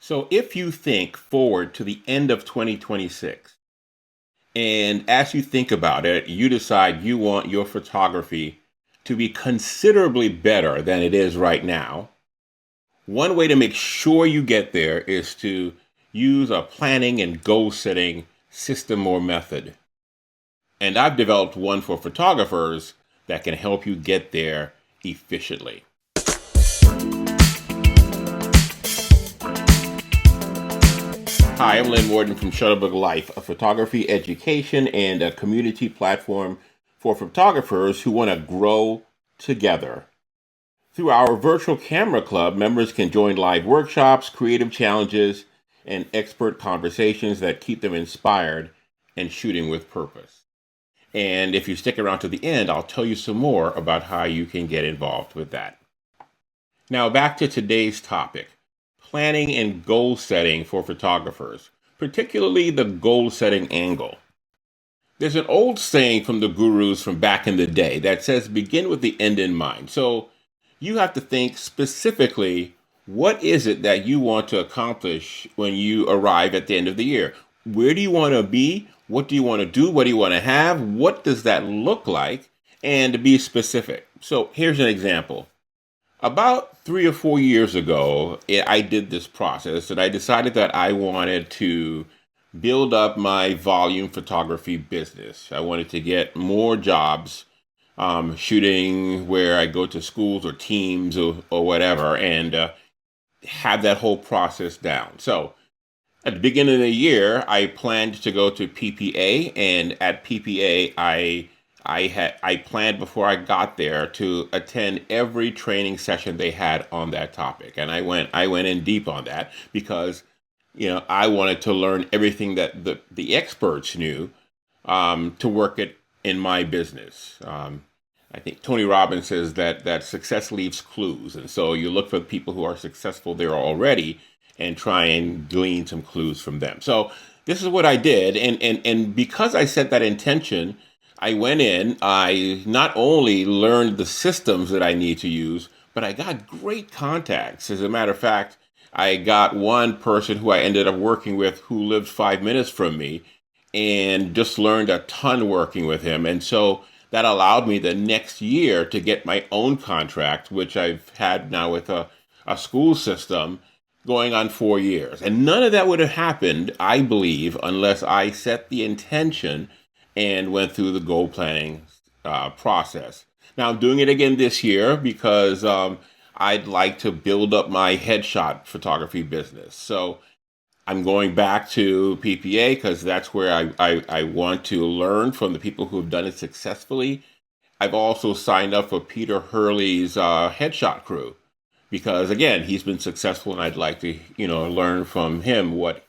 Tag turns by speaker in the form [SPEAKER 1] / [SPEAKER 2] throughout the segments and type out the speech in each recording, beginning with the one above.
[SPEAKER 1] So if you think forward to the end of 2026, and as you think about it, you decide you want your photography to be considerably better than it is right now, one way to make sure you get there is to use a planning and goal setting system or method. And I've developed one for photographers that can help you get there efficiently. Hi, I'm Lynn Warden from Shutterbug Life, a photography education and a community platform for photographers who want to grow together. Through our virtual camera club, members can join live workshops, creative challenges, and expert conversations that keep them inspired and shooting with purpose. And if you stick around to the end, I'll tell you some more about how you can get involved with that. Now, back to today's topic: planning and goal setting for photographers, particularly the goal setting angle. There's an old saying from the gurus from back in the day that says begin with the end in mind. So you have to think specifically, what is it that you want to accomplish when you arrive at the end of the year? Where do you want to be? What do you want to do? What do you want to have? What does that look like? And to be specific. So here's an example. About 3 or 4 years ago, I did this process and I decided that I wanted to build up my volume photography business. I wanted to get more jobs shooting where I go to schools or teams or whatever and have that whole process down. So at the beginning of the year, I planned to go to PPA, and at PPA, I planned before I got there to attend every training session they had on that topic, and I went in deep on that because I wanted to learn everything that the experts knew to work it in my business. I think Tony Robbins says that success leaves clues, and so you look for people who are successful there already and try and glean some clues from them. So this is what I did, and because I set that intention, I went in. I not only learned the systems that I need to use, but I got great contacts. As a matter of fact, I got one person who I ended up working with who lived 5 minutes from me and just learned a ton working with him. And so that allowed me the next year to get my own contract, which I've had now with a school system going on 4 years. And none of that would have happened, I believe, unless I set the intention and went through the goal planning process. Now I'm doing it again this year because I'd like to build up my headshot photography business. So I'm going back to PPA because that's where I want to learn from the people who have done it successfully. I've also signed up for Peter Hurley's headshot crew because again, he's been successful and I'd like to, learn from him what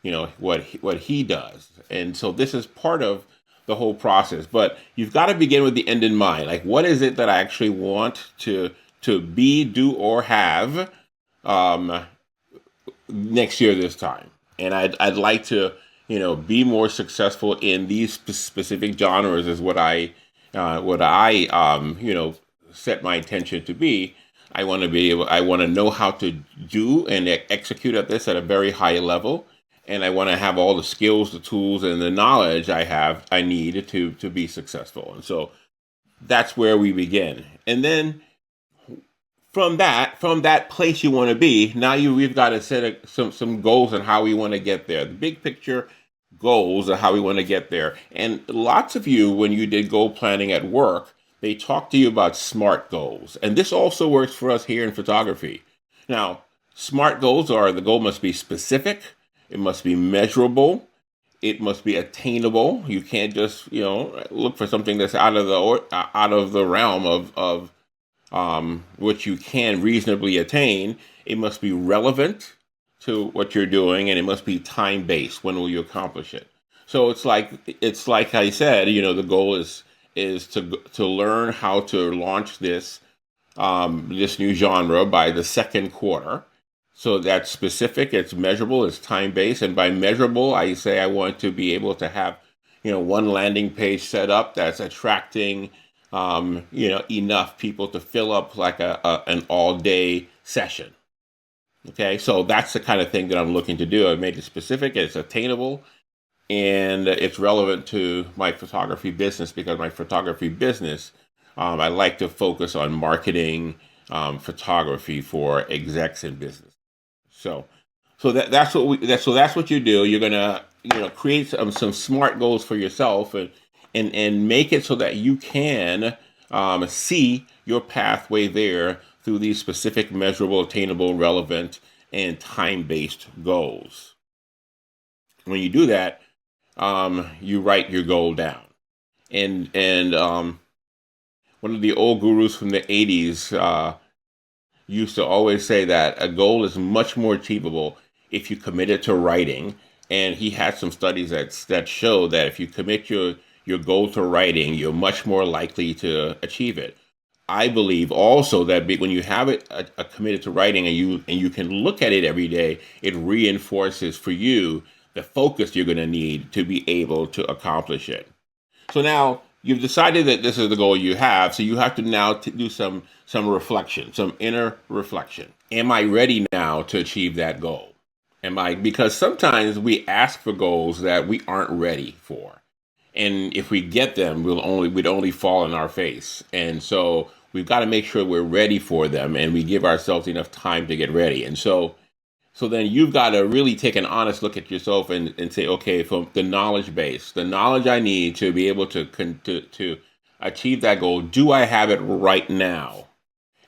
[SPEAKER 1] he does. And so this is part of the whole process, but you've got to begin with the end in mind. Like, what is it that I actually want to be, do, or have um, next year this time? And I'd like to, be more successful in these specific genres is what I set my intention to be. I want to know how to do and execute at this at a very high level. And I want to have all the skills, the tools, and the knowledge I need to be successful. And so that's where we begin. And then from that place you want to be, now we've got to set some goals on how we want to get there. The big picture goals of how we want to get there. And lots of you, when you did goal planning at work, they talked to you about SMART goals. And this also works for us here in photography. Now, SMART goals are: the goal must be specific, it must be measurable, it must be attainable. You can't just, look for something that's out of the realm of which you can reasonably attain. It must be relevant to what you're doing, and it must be time based. When will you accomplish it? So it's like I said. The goal is to learn how to launch this new genre by the second quarter. So that's specific, it's measurable, it's time based, and by measurable, I say I want to be able to have one landing page set up that's attracting enough people to fill up like an all day session. Okay, so that's the kind of thing that I'm looking to do. I made it specific, it's attainable, and it's relevant to my photography business because my photography business, I like to focus on marketing photography for execs in business. So, that's what you do. You're gonna create some smart goals for yourself and make it so that you can see your pathway there through these specific, measurable, attainable, relevant, and time-based goals. When you do that, you write your goal down. And one of the old gurus from the '80s used to always say that a goal is much more achievable if you commit it to writing. And he had some studies that show that if you commit your goal to writing, you're much more likely to achieve it. I believe also that when you have it committed to writing and you can look at it every day, it reinforces for you the focus you're going to need to be able to accomplish it. So now you've decided that this is the goal you have. So you have to now do some reflection, some inner reflection. Am I ready now to achieve that goal? Am I? Because sometimes we ask for goals that we aren't ready for, and if we get them, we'd only fall on our face. And so we've got to make sure we're ready for them, and we give ourselves enough time to get ready. And so then you've got to really take an honest look at yourself and say, okay, from the knowledge base, the knowledge I need to be able to achieve that goal, do I have it right now?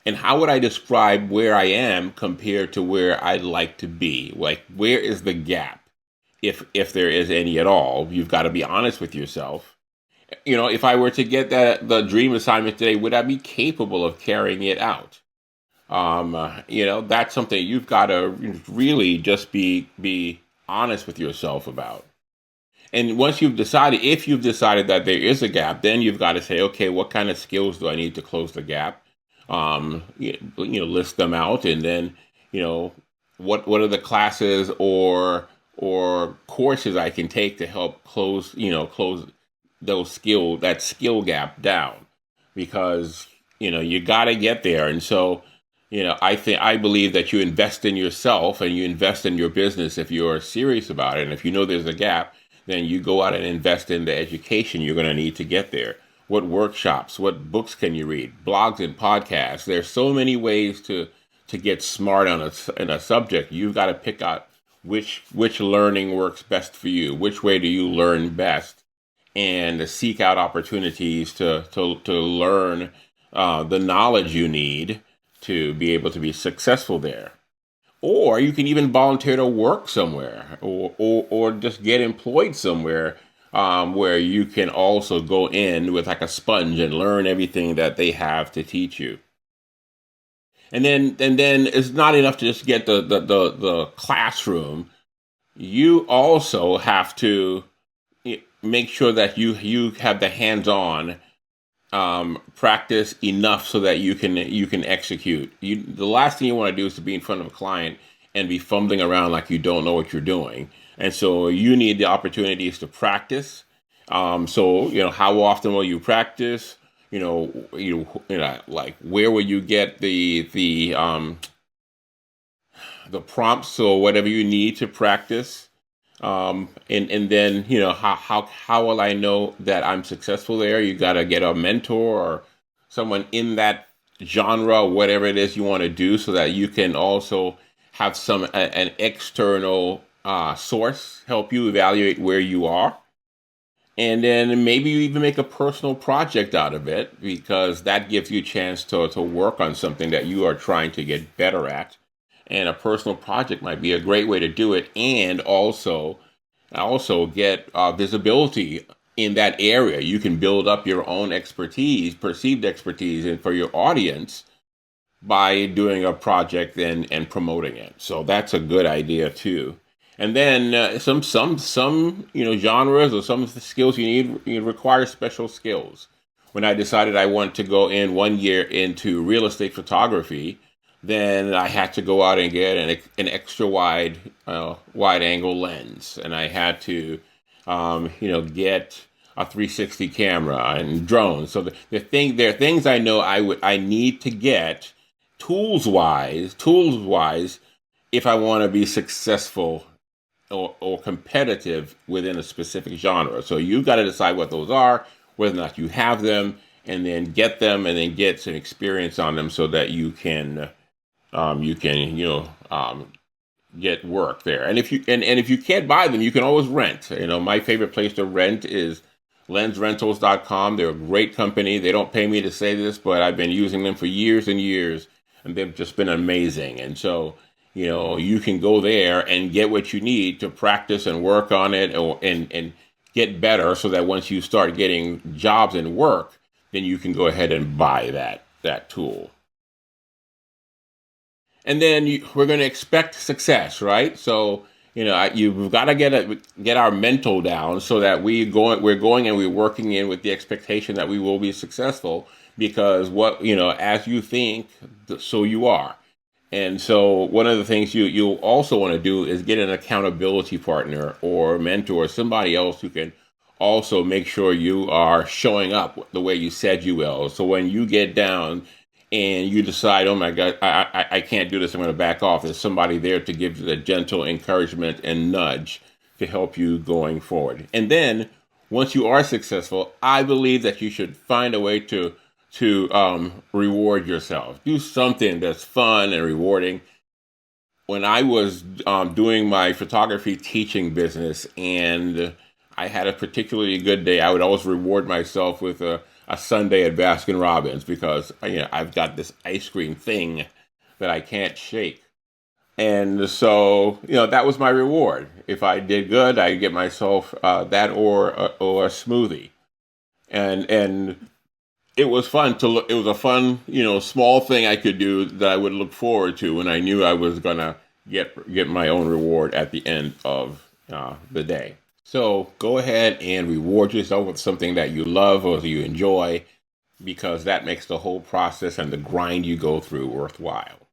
[SPEAKER 1] And how would I describe where I am compared to where I'd like to be? Like, where is the gap, if there is any at all? You've got to be honest with yourself. If I were to get the dream assignment today, would I be capable of carrying it out? That's something you've got to really just be honest with yourself about. And once if you've decided that there is a gap, then you've got to say, okay, what kind of skills do I need to close the gap? List them out, and then, what are the classes or courses I can take to help close that skill gap down, because you got to get there. And so I believe that you invest in yourself and you invest in your business if you're serious about it. And if you know there's a gap, then you go out and invest in the education you're going to need to get there. What workshops, what books can you read? Blogs and podcasts. There's so many ways to get smart on a subject. You've got to pick out which learning works best for you. Which way do you learn best? And seek out opportunities to learn the knowledge you need to be able to be successful there. Or you can even volunteer to work somewhere, or just get employed somewhere where you can also go in with like a sponge and learn everything that they have to teach you. And then it's not enough to just get the classroom. You also have to make sure that you have the hands-on practice enough so that you can execute. The last thing you want to do is to be in front of a client and be fumbling around like you don't know what you're doing. And so you need the opportunities to practice. So how often will you practice? Like, where will you get the prompts or whatever you need to practice? And then how will I know that I'm successful there? You got to get a mentor or someone in that genre, whatever it is you want to do, so that you can also have an external source help you evaluate where you are. And then maybe you even make a personal project out of it, because that gives you a chance to work on something that you are trying to get better at. And a personal project might be a great way to do it, and also get visibility in that area. You can build up your own expertise, perceived expertise, and for your audience by doing a project and promoting it. So that's a good idea too. And then some genres or some of the skills you require special skills. When I decided I wanted to go in 1 year into real estate photography, then I had to go out and get an extra wide angle lens, and I had to get a 360 camera and drones. So there are things I know I need to get tools wise if I want to be successful or competitive within a specific genre. So you've got to decide what those are, whether or not you have them, and then get them, and then get some experience on them so that you can get work there. And if you can't buy them, you can always rent. My favorite place to rent is lensrentals.com. They're a great company. They don't pay me to say this, but I've been using them for years and years, and they've just been amazing. And so, you can go there and get what you need to practice and work on it, and get better, so that once you start getting jobs and work, then you can go ahead and buy that tool. And then we're going to expect success, right? So you've got to get our mental down, so that we're going and we're working in with the expectation that we will be successful, because as you think, so you are. And so one of the things you'll also want to do is get an accountability partner or mentor, somebody else who can also make sure you are showing up the way you said you will. So when you get down and you decide, oh my God, I can't do this, I'm going to back off, there's somebody there to give you the gentle encouragement and nudge to help you going forward. And then once you are successful, I believe that you should find a way to reward yourself. Do something that's fun and rewarding. When I was doing my photography teaching business and I had a particularly good day, I would always reward myself with a Sunday at Baskin Robbins, because I've got this ice cream thing that I can't shake. And so, that was my reward. If I did good, I'd get myself that or a smoothie. And it was fun to look. It was a fun, small thing I could do that I would look forward to when I knew I was gonna get my own reward at the end of the day. So go ahead and reward yourself with something that you love or you enjoy, because that makes the whole process and the grind you go through worthwhile.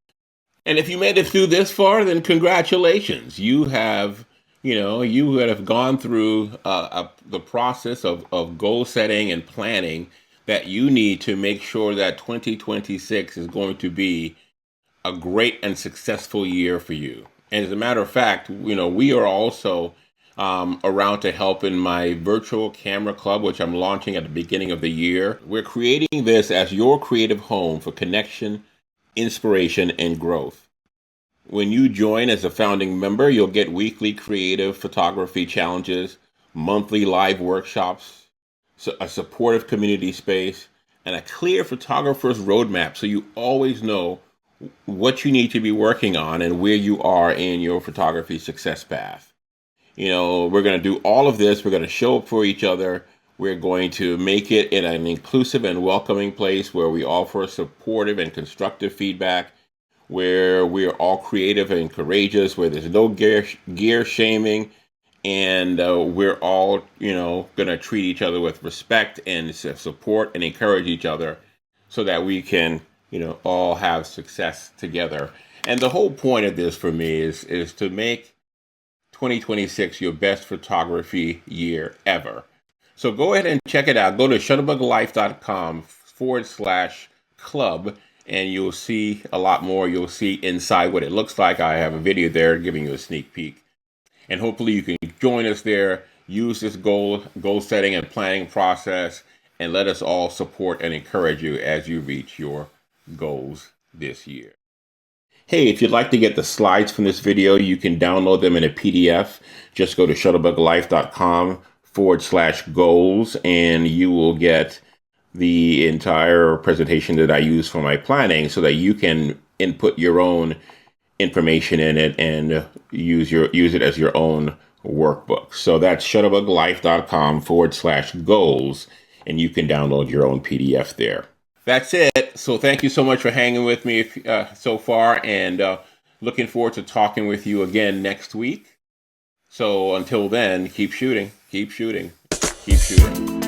[SPEAKER 1] And if you made it through this far, then congratulations. You have gone through the process of goal setting and planning that you need to make sure that 2026 is going to be a great and successful year for you. And as a matter of fact, we are also around to help in my virtual camera club, which I'm launching at the beginning of the year. We're creating this as your creative home for connection, inspiration, and growth. When you join as a founding member, you'll get weekly creative photography challenges, monthly live workshops, a supportive community space, and a clear photographer's roadmap, so you always know what you need to be working on and where you are in your photography success path. We're going to do all of this. We're going to show up for each other. We're going to make it in an inclusive and welcoming place where we offer supportive and constructive feedback, where we're all creative and courageous, where there's no gear shaming, and we're all, going to treat each other with respect and support and encourage each other, so that we can, all have success together. And the whole point of this for me is to make 2026 your best photography year ever. So go ahead and check it out. Go to shutterbuglife.com/club, and you'll see a lot more. You'll see inside what it looks like. I have a video there giving you a sneak peek. And hopefully you can join us there, use this goal setting and planning process, and let us all support and encourage you as you reach your goals this year. Hey, if you'd like to get the slides from this video, you can download them in a PDF. Just go to shutterbuglife.com/goals, and you will get the entire presentation that I use for my planning, so that you can input your own information in it and use it as your own workbook. So that's shutterbuglife.com/goals, and you can download your own PDF there. That's it. So thank you so much for hanging with me so far, and looking forward to talking with you again next week. So until then, keep shooting, keep shooting, keep shooting.